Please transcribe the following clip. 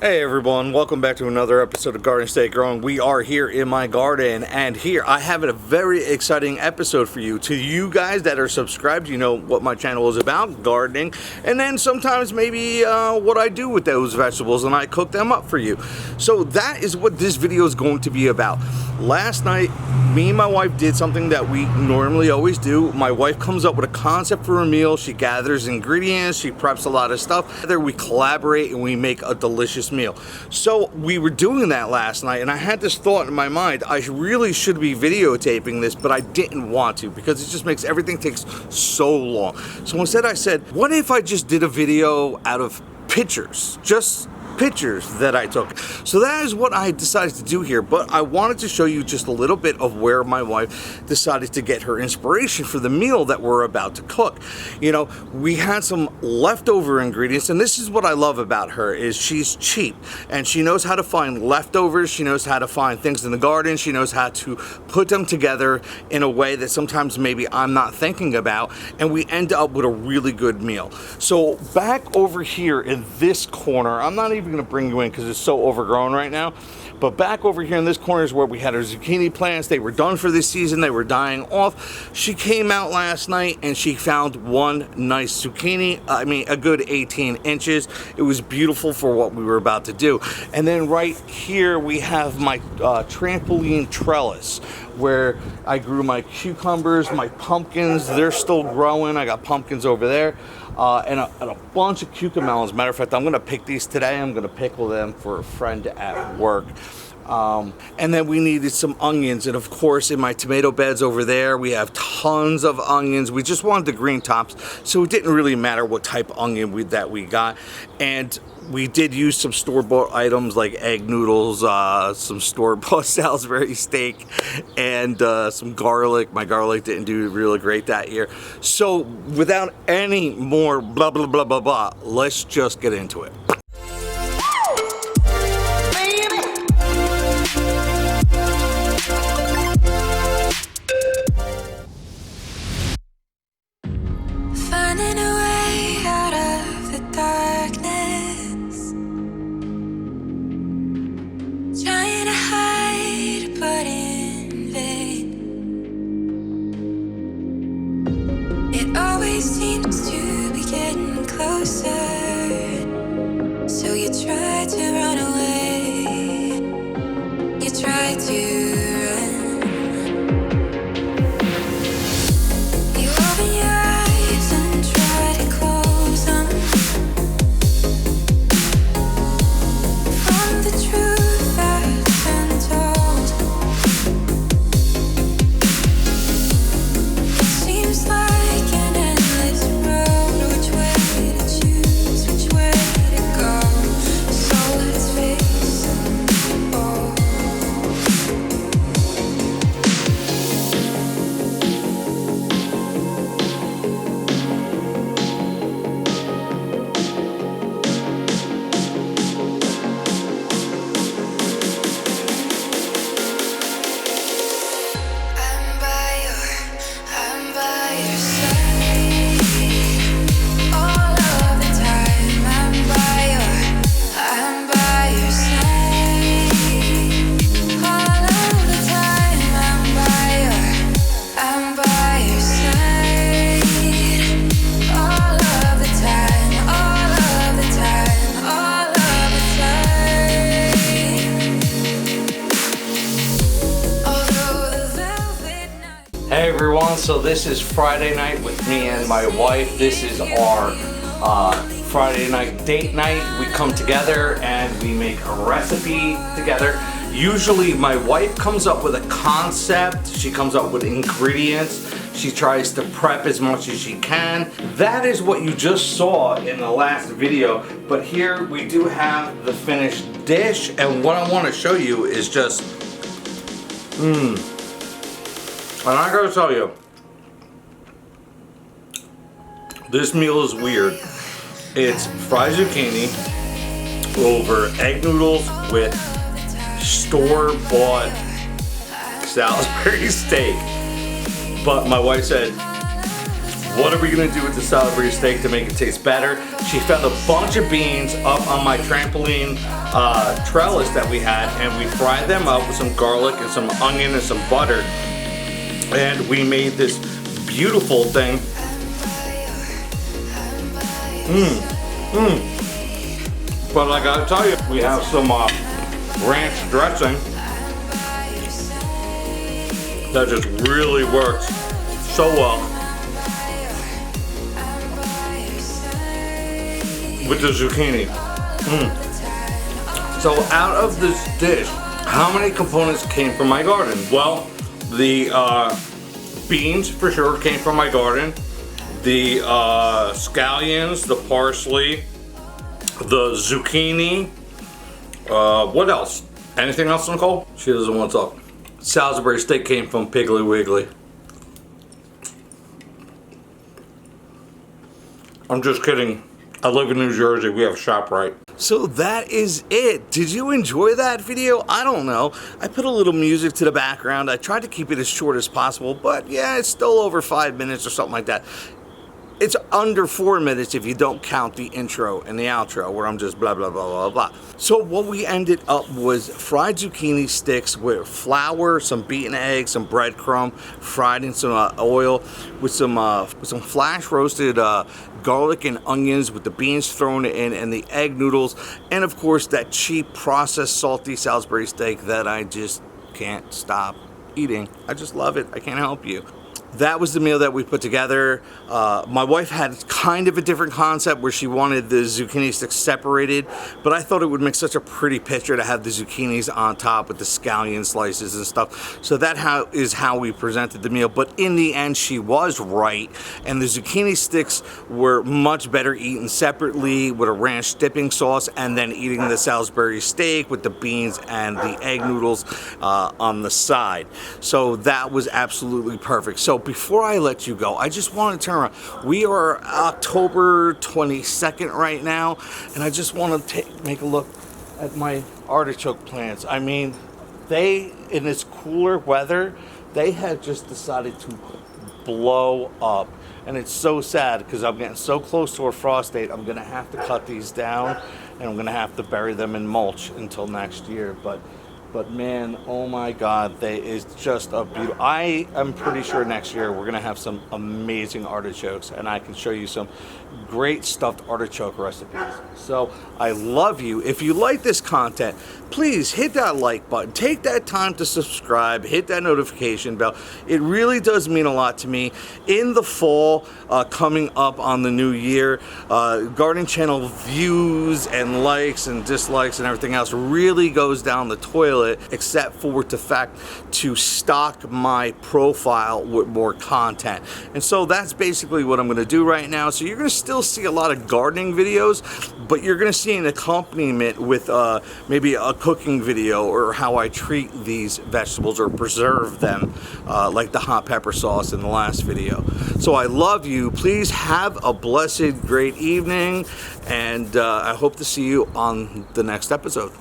Hey everyone, welcome back to another episode of Gardenstategrowing. We are here in my garden, and here I have a very exciting episode for you. To you guys that are subscribed, you know what my channel is about, gardening, and then sometimes maybe what I do with those vegetables, and I cook them up for you. So that is what this video is going to be about. Last night, me and my wife did something that we normally always do. My wife comes up with a concept for a meal. She gathers ingredients, she preps a lot of stuff. Together we collaborate and we make a delicious meal. So we were doing that last night, and I had this thought in my mind. I really should be videotaping this, but I didn't want to because it just makes everything takes so long. So instead I said, what if I just did a video out of pictures? Just pictures that I took. So that is what I decided to do here, but I wanted to show you just a little bit of where my wife decided to get her inspiration for the meal that we're about to cook. You know, we had some leftover ingredients, and this is what I love about her, is she's cheap and she knows how to find leftovers. She knows how to find things in the garden. She knows how to put them together in a way that sometimes maybe I'm not thinking about, and we end up with a really good meal. So back over here in this corner, I'm not even going to bring you in because it's so overgrown right now, but back over here in this corner is where we had our zucchini plants. They were done for this season. They were dying off. She came out last night and she found one nice zucchini. I mean, a good 18 inches. It was beautiful for what we were about to do. And then right here we have my trampoline trellis where I grew my cucumbers, my pumpkins. They're still growing. I got pumpkins over there. And a bunch of cucamelons. As a matter of fact, I'm going to pick these today. I'm going to pickle them for a friend at work. And then we needed some onions. And of course, in my tomato beds over there, we have tons of onions. We just wanted the green tops, so it didn't really matter what type of onion that we got. And we did use some store-bought items like egg noodles, some store-bought Salisbury steak, and some garlic. My garlic didn't do really great that year. So without any more blah, blah, blah, blah, blah, let's just get into it. Finding a way out of the darkness, trying to hide but in vain. It always seems to be getting closer, so you try to run away, you try to run. You open your eyes and try to close them from the truth that's been told. It seems like an endless road. Which way to choose, which way to go? So let's face them all. I'm by your side all of the time. I'm by your side all of the time. I'm by your side all of the time, all of the time, all of the time. Although the velvet night. Hey everyone, so this is Friday night with me and my wife. This is our Friday night date night. We come together and we make a recipe together. Usually my wife comes up with a concept, she comes up with ingredients, she tries to prep as much as she can. That is what you just saw in the last video, but here we do have the finished dish, and what I want to show you is just and I gotta tell you, this meal is weird. It's fried zucchini over egg noodles with store-bought Salisbury steak. But my wife said, what are we gonna do with the Salisbury steak to make it taste better? She found a bunch of beans up on my trampoline trellis that we had, and we fried them up with some garlic and some onion and some butter. And we made this beautiful thing. But I gotta tell you, we have some ranch dressing that just really works so well with the zucchini. So out of this dish, how many components came from my garden? Well, the beans for sure came from my garden. The scallions, the parsley, the zucchini. What else? Anything else, Nicole? She doesn't want to talk. Salisbury steak came from Piggly Wiggly. I'm just kidding. I live in New Jersey. We have ShopRite. So that is it. Did you enjoy that video? I don't know. I put a little music to the background. I tried to keep it as short as possible, but yeah, it's still over 5 minutes or something like that. It's under 4 minutes if you don't count the intro and the outro where I'm just blah, blah, blah, blah, blah. So what we ended up was fried zucchini sticks with flour, some beaten eggs, some breadcrumb, fried in some oil with some flash roasted garlic and onions with the beans thrown in and the egg noodles. And of course that cheap processed salty Salisbury steak that I just can't stop eating. I just love it. I can't help you. That was the meal that we put together. My wife had kind of a different concept where she wanted the zucchini sticks separated, but I thought it would make such a pretty picture to have the zucchinis on top with the scallion slices and stuff. So that is how we presented the meal. But in the end, she was right, and the zucchini sticks were much better eaten separately with a ranch dipping sauce, and then eating the Salisbury steak with the beans and the egg noodles on the side. So that was absolutely perfect. So before I let you go, I just want to turn around. We are October 22nd right now, and I just want to make a look at my artichoke plants. I mean, in this cooler weather, they have just decided to blow up. And it's so sad because I'm getting so close to a frost date. I'm going to have to cut these down, and I'm going to have to bury them in mulch until next year. But man, oh my God, it's just a beautiful. I am pretty sure next year we're gonna have some amazing artichokes, and I can show you some great stuffed artichoke recipes. So I love you. If you like this content, please hit that like button. Take that time to subscribe. Hit that notification bell. It really does mean a lot to me. In the fall, coming up on the new year, garden channel views and likes and dislikes and everything else really goes down the toilet, except for the fact to stock my profile with more content. And so that's basically what I'm going to do right now. So you're going to still see a lot of gardening videos, but you're going to see an accompaniment with maybe a cooking video or how I treat these vegetables or preserve them, like the hot pepper sauce in the last video. So I love you. Please have a blessed, great evening, and I hope to see you on the next episode.